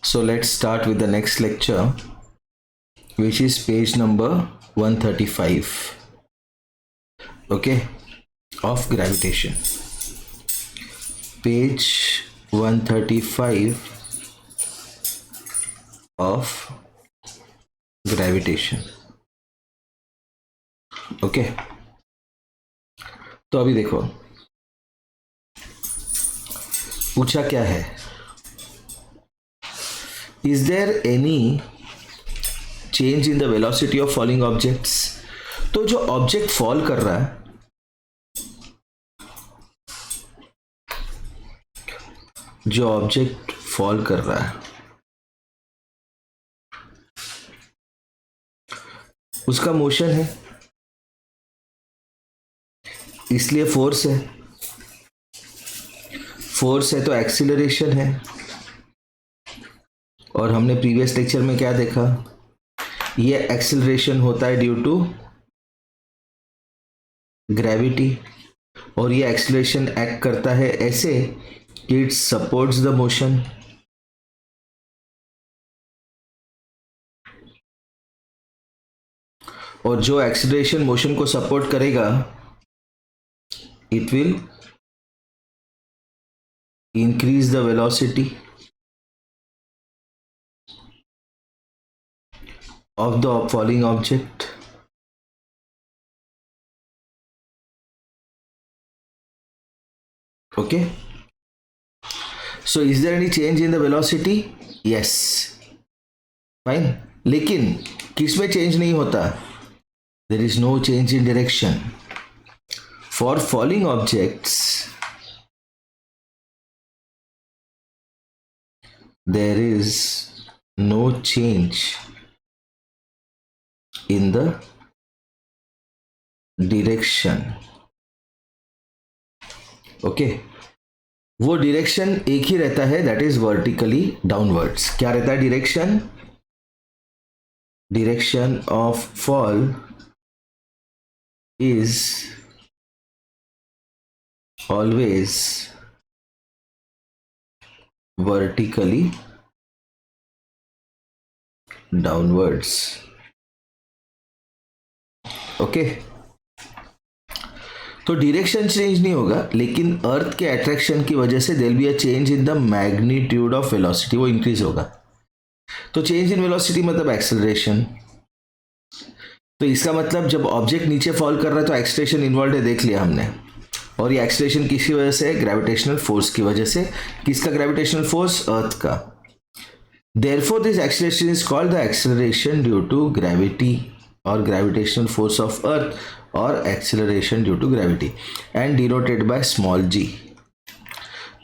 So let's start with the next lecture, which is page number 135. Okay, of gravitation. Page 135 of gravitation. Okay, तो अभी देखो पूछा क्या है, is there any change in the velocity of falling objects. तो जो object fall कर रहा है, जो ऑब्जेक्ट फॉल कर रहा है उसका मोशन है, इसलिए फोर्स है। फोर्स है तो एक्सीलरेशन है। और हमने प्रीवियस लेक्चर में क्या देखा, ये एक्सीलरेशन होता है ड्यू टू ग्रेविटी, और ये एक्सीलरेशन एक्ट करता है ऐसे कि इट सपोर्ट्स द मोशन। और जो एक्सीलरेशन मोशन को सपोर्ट करेगा, it will increase the velocity of the falling object. Okay, so is there any change in the velocity? Yes, fine. लेकिन किसमें चेंज नहीं होता? There is no change in direction. For falling objects, there is no change in the direction. Okay, वो direction एक ही रहता है, that is vertically downwards. क्या रहता है direction? Direction of fall is always vertically downwards. Okay, तो direction change नहीं होगा, लेकिन अर्थ के अट्रैक्शन की वजह से there be a change in the magnitude of velocity, वो इंक्रीज होगा। तो चेंज इन वेलोसिटी मतलब एक्सेलरेशन। तो इसका मतलब जब ऑब्जेक्ट नीचे फॉल कर रहा है तो एक्सेलरेशन इन्वॉल्व है, देख लिया हमने। और ये एक्सेलरेशन किसकी वजह से? ग्रेविटेशनल फोर्स की वजह से। किसका ग्रेविटेशनल फोर्स? अर्थ का। Therefore this acceleration is called the acceleration due to gravity और ग्रेविटेशनल फोर्स ऑफ अर्थ, और acceleration due to gravity, and denoted by small g.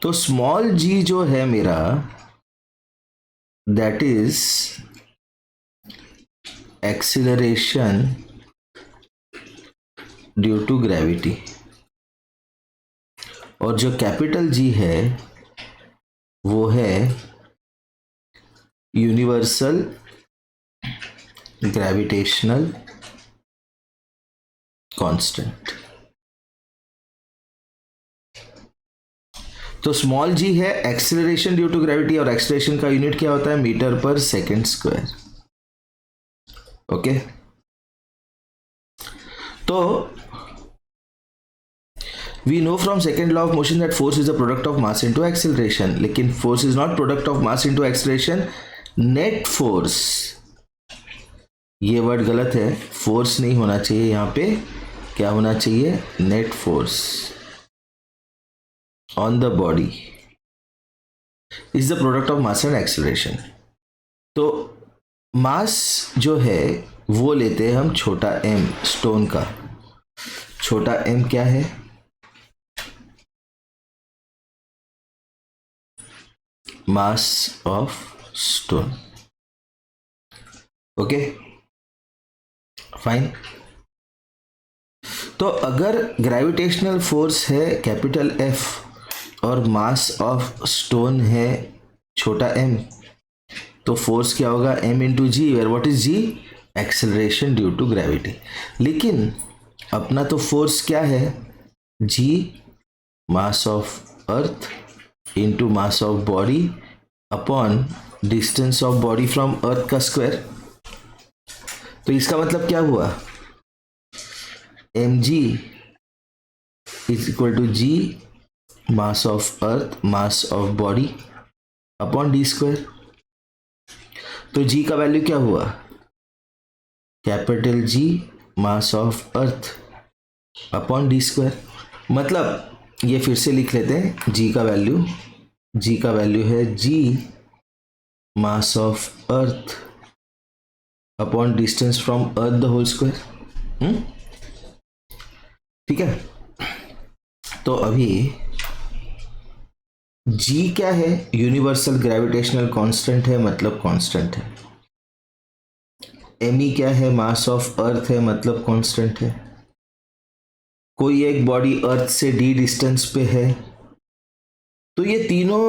तो स्मॉल जी जो है मेरा, that is acceleration due to gravity, और जो capital G है वो है यूनिवर्सल ग्रेविटेशनल कांस्टेंट। तो स्मॉल जी है एक्सेलरेशन ड्यू टू ग्रेविटी, और एक्सेलरेशन का यूनिट क्या होता है? Metre per second square. Okay, तो we know from second law of motion that force is a product of mass into acceleration, लेकिन force is not product of mass into acceleration. net force, ये word गलत है, force नहीं होना चाहिए यहाँ पे, क्या होना चाहिए? Net force on the body is the product of mass and acceleration. तो मास जो है वो लेते हैं हम छोटा m, स्टोन का। छोटा m क्या है? Mass of stone. Okay, fine. तो अगर ग्रेविटेशनल फोर्स है कैपिटल F और मास ऑफ स्टोन है छोटा m, तो फोर्स क्या होगा? m into g, where what is g? Acceleration due to gravity. लेकिन अपना तो फोर्स क्या है? g mass of earth into mass of body upon distance of body from earth का स्क्वायर। तो इसका मतलब क्या हुआ, mg is equal to g mass of earth mass of body upon d square. तो g का वैल्यू क्या हुआ, capital G mass of earth upon d square. मतलब ये फिर से लिख लेते हैं, g का वैल्यू है g mass of earth upon distance from earth the whole square. ठीक है, तो अभी g क्या है, यूनिवर्सल ग्रेविटेशनल कांस्टेंट है, मतलब कांस्टेंट है। me क्या है, मास ऑफ अर्थ है, मतलब कांस्टेंट है। कोई एक बॉडी अर्थ से d डिस्टेंस पे है, तो ये तीनों,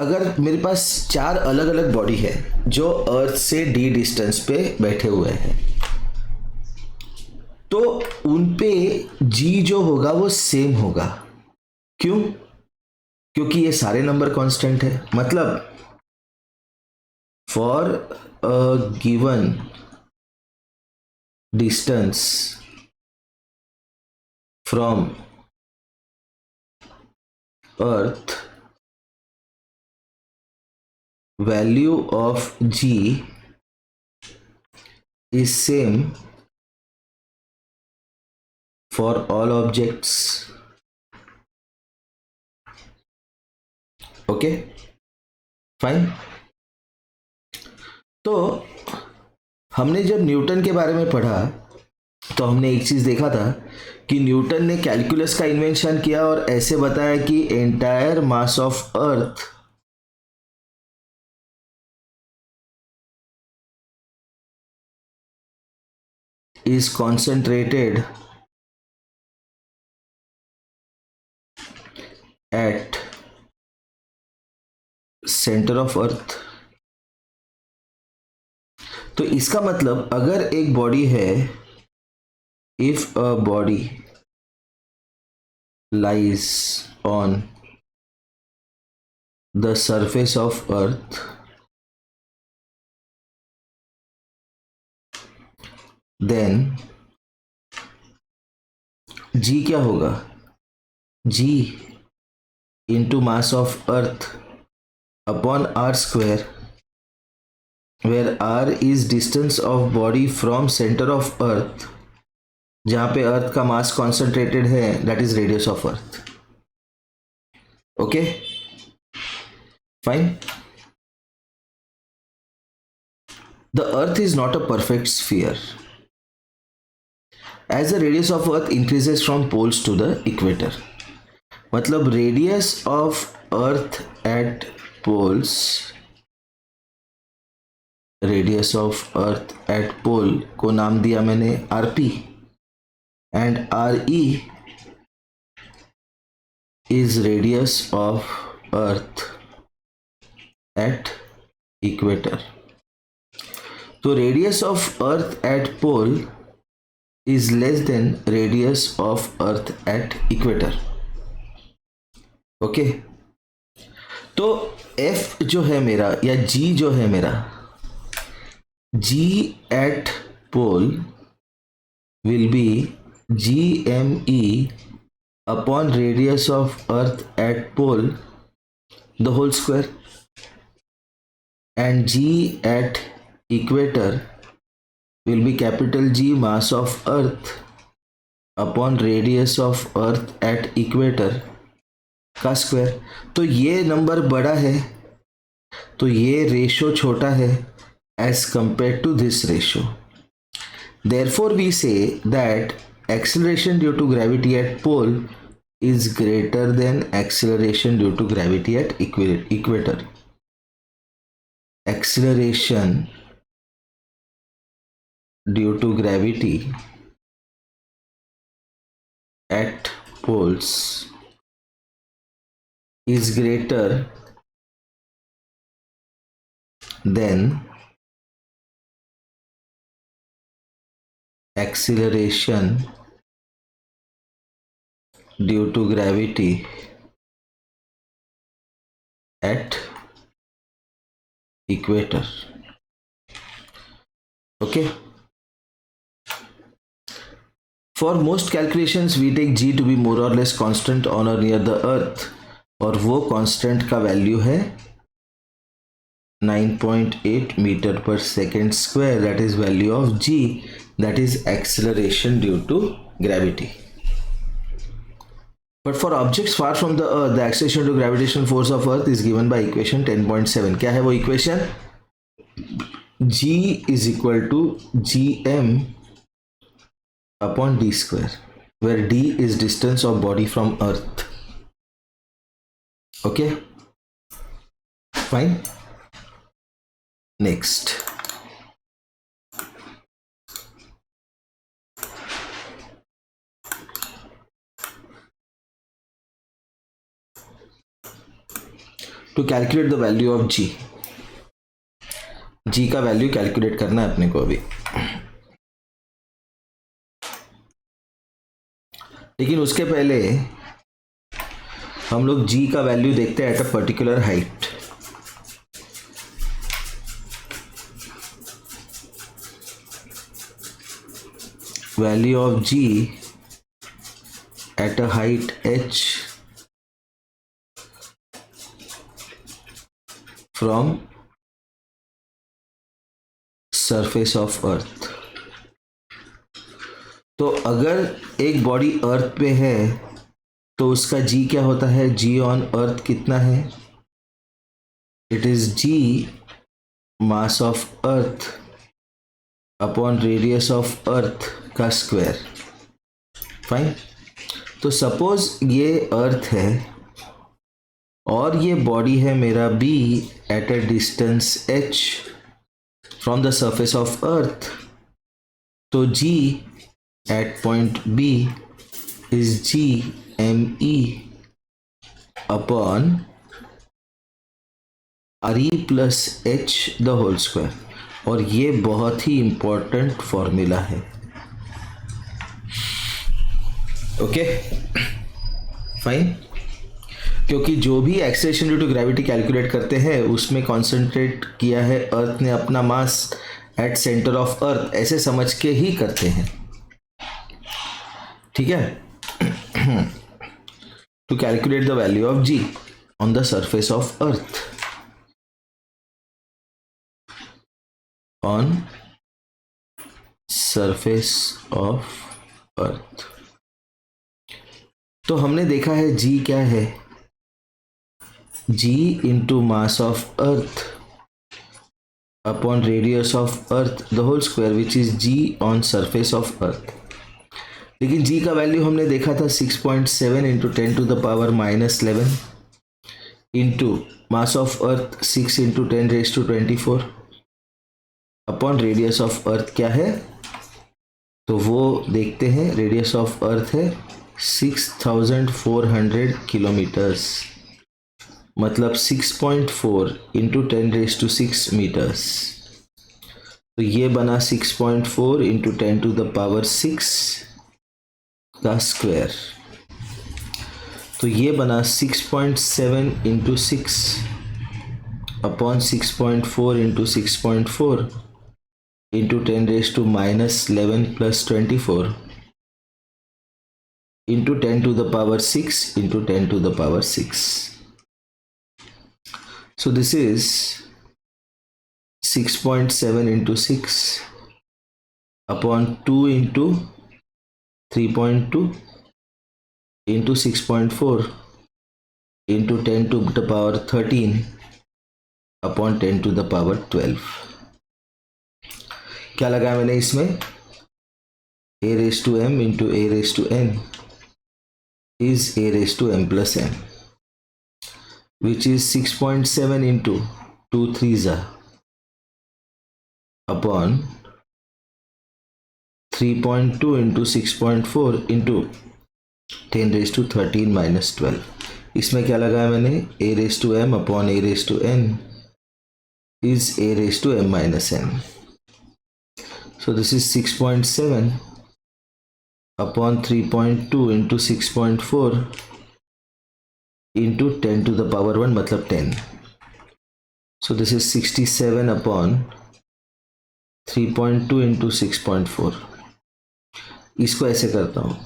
अगर मेरे पास 4 अलग अलग बॉडी है जो अर्थ से d डिस्टेंस पे बैठे हुए हैं, तो उन पे g जो होगा वो सेम होगा। क्यों, क्योंकि ये सारे नंबर कांस्टेंट है। मतलब for a given distance from earth, value of g is same for all objects। Okay fine. तो हमने जब न्यूटन के बारे में पढ़ा तो हमने एक चीज देखा था कि न्यूटन ने कैलकुलस का इन्वेंशन किया और ऐसे बताया कि entire mass of earth is concentrated at center of earth। तो इसका मतलब अगर एक बॉडी है, if a body lies on the surface of earth, then g क्या होगा, g into mass of earth upon r square, where r is distance of body from center of earth, जहां पे अर्थ का mass concentrated है, that is radius of earth. Okay fine. The earth is not a perfect sphere. As the radius of earth increases from poles to the equator, मतलब radius of earth at poles, radius of earth at pole को नाम दिया मैंने rp, and re is radius of earth at equator। तो radius of earth at pole is less than radius of earth at equator। Okay, तो f जो है मेरा या g जो है मेरा, g at pole will be gme upon radius of earth at pole the whole square, and g at equator will be capital G mass of earth upon radius of earth at equator का square. तो ये number बड़ा है तो ये ratio छोटा है as compared to this ratio। Therefore we say that acceleration due to gravity at pole is greater than acceleration due to gravity at equator। Acceleration due to gravity at poles is greater than acceleration due to gravity at equator. Okay. For most calculations we take g to be more or less constant on or near the earth, और वो constant का value है 9.8 meter per second square. That is value of g, that is acceleration due to gravity. But for objects far from the earth, the acceleration to gravitational force of earth is given by equation 10.7. क्या है वो equation? g is equal to gm upon d square, where d is distance of body from earth. Okay, fine. Next, to calculate the value of g का value calculate करना है अपने को अभी, लेकिन उसके पहले हम लोग g का वैल्यू देखते हैं at a particular height. Value of g at a height h from surface of earth. तो अगर एक बॉडी अर्थ पे है तो उसका g क्या होता है? g ऑन अर्थ कितना है? It is g mass of earth upon radius of अर्थ का स्क्वायर. फाइन. तो सपोज ये अर्थ है और ये बॉडी है मेरा b at a distance h from the surface of earth. तो g at point b is g me upon re plus h the whole square. और ये बहुत ही इंपॉर्टेंट फॉर्मूला है. Okay, fine. क्योंकि जो भी acceleration due to gravity calculate करते हैं उसमें कॉन्सेंट्रेट किया है अर्थ ने अपना mass at centre of earth, ऐसे समझ के ही करते हैं. ठीक है. To calculate the value of G on the surface of earth, on surface of earth. तो हमने देखा है जी क्या है? G into mass of earth upon radius of earth the whole square, which is G on surface of earth. लेकिन G का value हमने देखा था 6.7 into 10 to the power -11 into mass of earth 6 into 10 raise to 24 upon radius of earth क्या है? तो वो देखते हैं. रेडियस ऑफ अर्थ है 6400 किलोमीटर्स, मतलब 6.4 इंटू 10 रेज टू 6 मीटर्स. तो ये बना 6.4 इंटू 10 टू द पावर 6 का स्क्वायर. तो ये बना 6.7 into 6 upon 6.4 into 6.4 into 10 raise to -11 plus 24 into 10 to the power 6 into 10 to the power 6. So this is 6.7 into 6 upon 2 into 3.2 into 6.4 into 10 to the power 13 upon 10 to the power 12. क्या लगाया मैंने इसमें? a raised to m into a raised to n is a raised to m plus n, which is 6.7 into 2 3s upon 3.2 into 6.4 into 10 raised to 13 minus 12. इसमें क्या लगाया मैंने? a raised to m upon a raised to n is a raised to m minus n. So this is 6.7 upon 3.2 into 6.4 into 10 to the power 1, मतलब 10. So this is 67 upon 3.2 into 6.4. इसको ऐसे करता हूँ,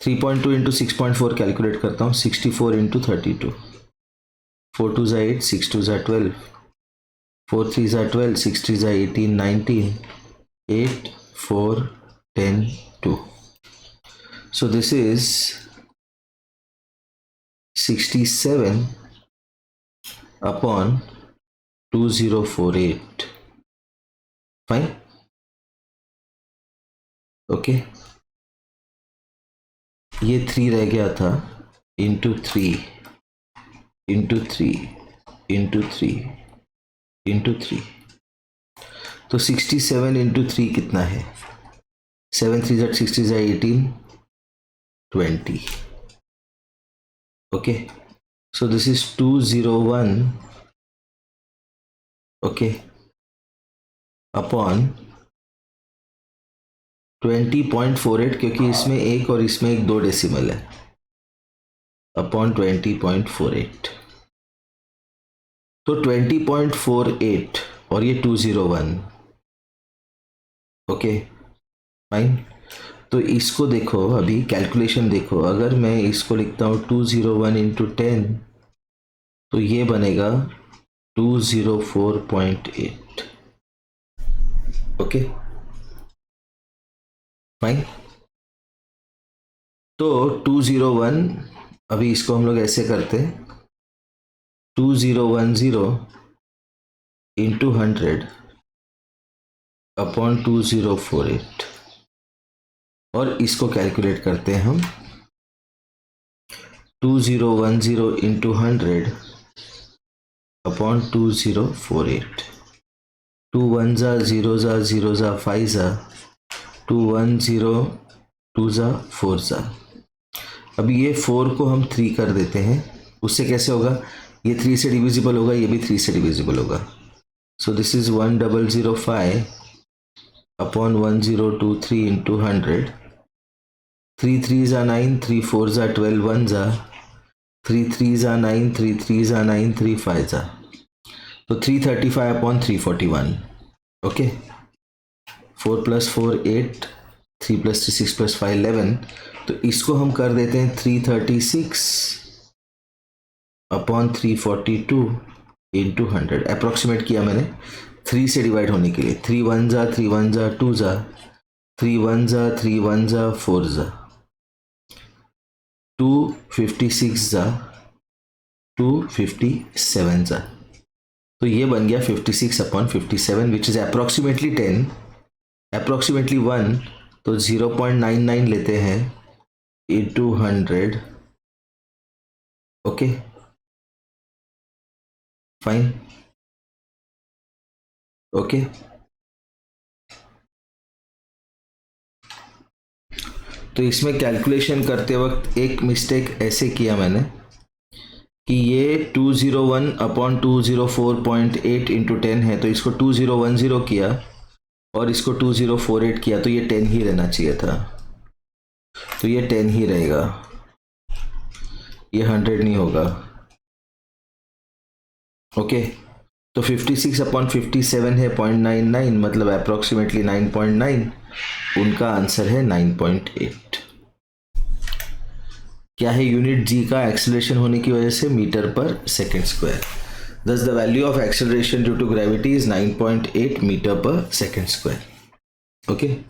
3.2 into 6.4 calculate करता हूँ, 64 into 32, 4 2 ज़ा 8, 6 2 ज़ा 12, 4 3 ज़ा 12, 6 3 ज़ा 18, 19, 8 4 10 2. So this is 67 upon 2048. Fine. Okay, ये 3 रह गया था, इंटू 3 इंटू 3 इंटू 3 इंटू 3, तो 67 इंटू 3 कितना है? 7 3 ज़ा 60 ज़ा 18, 20. Okay, so this is 201, okay, upon 20.48, क्योंकि इसमें एक और इसमें एक 2 डेसिमल है, अपॉन 20.48. तो 20.48 और ये 201. Okay fine. तो इसको देखो, अभी कैलकुलेशन देखो, अगर मैं इसको लिखता हूँ 201 इंटू 10, तो ये बनेगा 204.8. Okay fine. तो 201, अभी इसको हम लोग ऐसे करते हैं, 2010 इंटू 100 अपॉन 2048, और इसको कैलकुलेट करते हैं हम, 2010 इंटू 100 अपॉन 2048. 2 1 ज़ा 0 ज़ा 0 ज़ा 5 ज़ा 2 1 0 2 ज़ा 4 ज़ा. अब ये 4 को हम 3 कर देते हैं, उससे कैसे होगा, ये 3 से डिविजिबल होगा, ये भी 3 से डिविजिबल होगा. So this is 1005 upon 1023 into 100. 3 3 ज़ा 9, 3 4 ज़ा 12, 1 ज़ा 3 3 ज़ा 9, 3 3 ज़ा 9, 3 5 ज़ा, तो 335 अपॉन 341. ओके, 4 + 4 8, 3 + 3 6 + 5 11. तो इसको हम कर देते हैं 336 अपॉन 342 इंटू 100. अप्रॉक्सीमेट किया मैंने 3 से डिवाइड होने के लिए. 3 1 ज़ा 3 1 ज़ा 2 ज़ा, 3 1 ज़ा 3 1 ज़ा 4 ज़ा, 256 ज़ा 257 ज़ा. तो ये बन गया 56 upon 57, which is approximately 10, approximately 1. तो 0.99 लेते हैं इंटू 100. Okay fine. ओके, तो इसमें कैलकुलेशन करते वक्त एक मिस्टेक ऐसे किया मैंने कि ये 201 अपॉन 204.8 इंटू 10 है, तो इसको 2010 किया और इसको 2048 किया, तो ये 10 ही रहना चाहिए था, तो ये 10 ही रहेगा, ये 100 नहीं होगा. ओके, तो 56 अपॉन 57 है 0.99, मतलब अप्रॉक्सीमेटली 9.9. उनका आंसर है 9.8. क्या है यूनिट जी का एक्सेलरेशन होने की वजह से? Metre per second square. Thus the value of acceleration due to gravity is 9.8 meter per second square. Okay.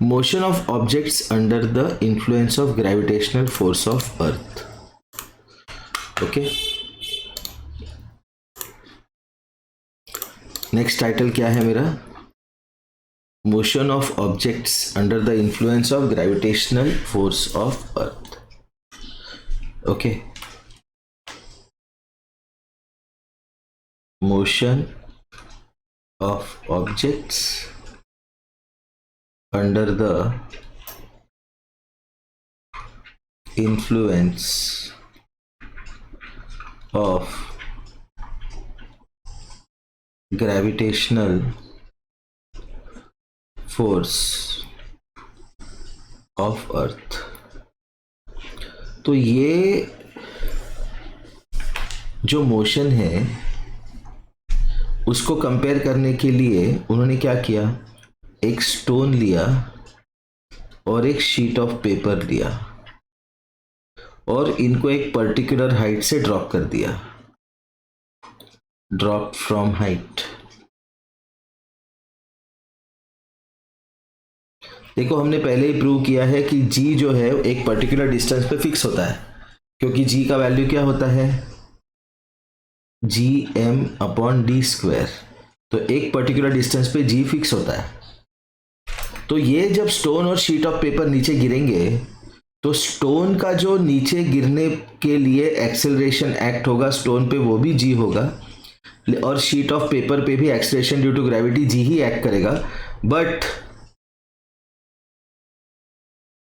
Motion of objects under the influence of gravitational force of Earth. Okay. Next title क्या है मेरा? Motion of objects under the influence of gravitational force of Earth. Okay. Motion of objects under the influence of gravitational force of Earth. तो ये जो motion है उसको compare करने के लिए उन्होंने क्या किया, एक स्टोन लिया और एक शीट ऑफ पेपर लिया और इनको एक पर्टिकुलर हाइट से ड्रॉप कर दिया, ड्रॉप फ्रॉम हाइट। देखो हमने पहले ही प्रूव किया है कि g जो है एक पर्टिकुलर डिस्टेंस पे फिक्स होता है, क्योंकि g का वैल्यू क्या होता है, gm/d²। तो एक पर्टिकुलर डिस्टेंस पे g फिक्स होता है। तो ये जब स्टोन और शीट ऑफ पेपर नीचे गिरेंगे तो स्टोन का जो नीचे गिरने के लिए एक्सेलरेशन एक्ट होगा स्टोन पे, वो भी g होगा, और शीट ऑफ पेपर पे भी acceleration due to gravity g ही एक्ट करेगा। But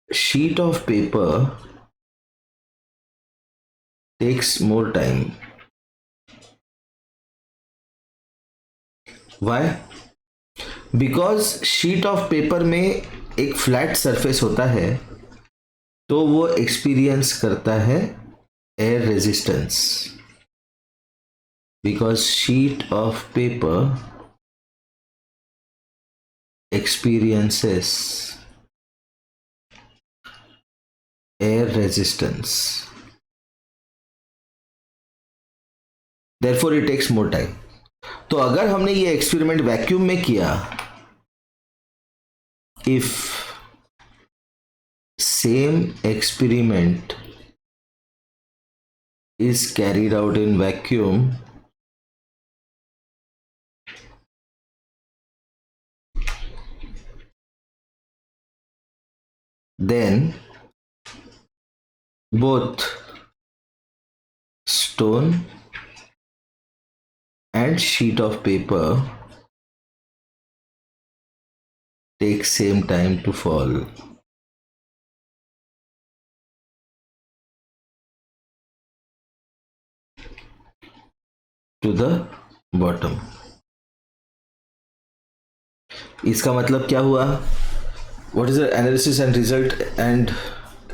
sheet of paper takes more time. Why? Because sheet of paper में एक फ्लैट सरफेस होता है, तो वो एक्सपीरियंस करता है air resistance, because sheet of paper experiences air resistance, therefore it takes more time। तो अगर हमने ये एक्सपेरिमेंट वैक्यूम में किया, if same experiment is carried out in vacuum, then both stone and sheet of paper take same time to fall। to the bottom। इसका मतलब क्या हुआ? What is the analysis and result and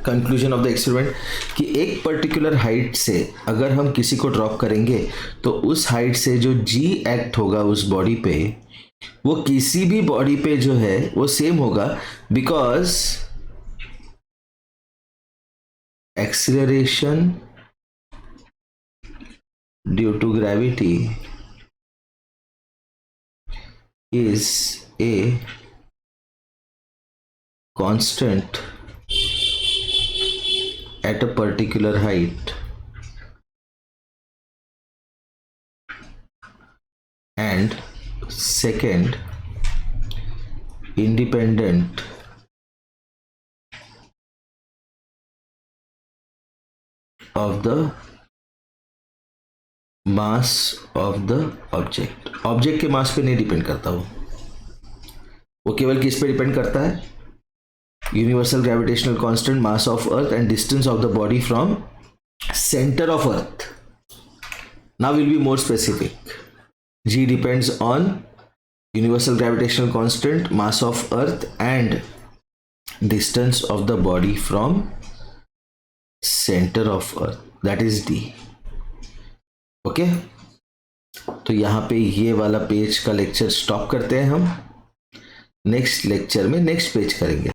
conclusion of the experiment? कि एक particular height से अगर हम किसी को ड्रॉप करेंगे तो उस हाइट से जो g एक्ट होगा उस बॉडी पे, वो किसी भी बॉडी पे जो है वो सेम होगा, because acceleration due to gravity is a constant at a particular height and second independent of the mass of the object. Object के मास पे नहीं डिपेंड करता वो केवल किस पे डिपेंड करता है? Universal gravitational constant, mass of earth and distance of the body from centre of earth. Now will be more specific. g depends on universal gravitational constant, mass of earth and distance of the body from centre of earth, that is d। Okay, तो यहाँ पे ये वाला page का lecture stop करते हैं हम। Next lecture में नेक्स्ट पेज करेंगे।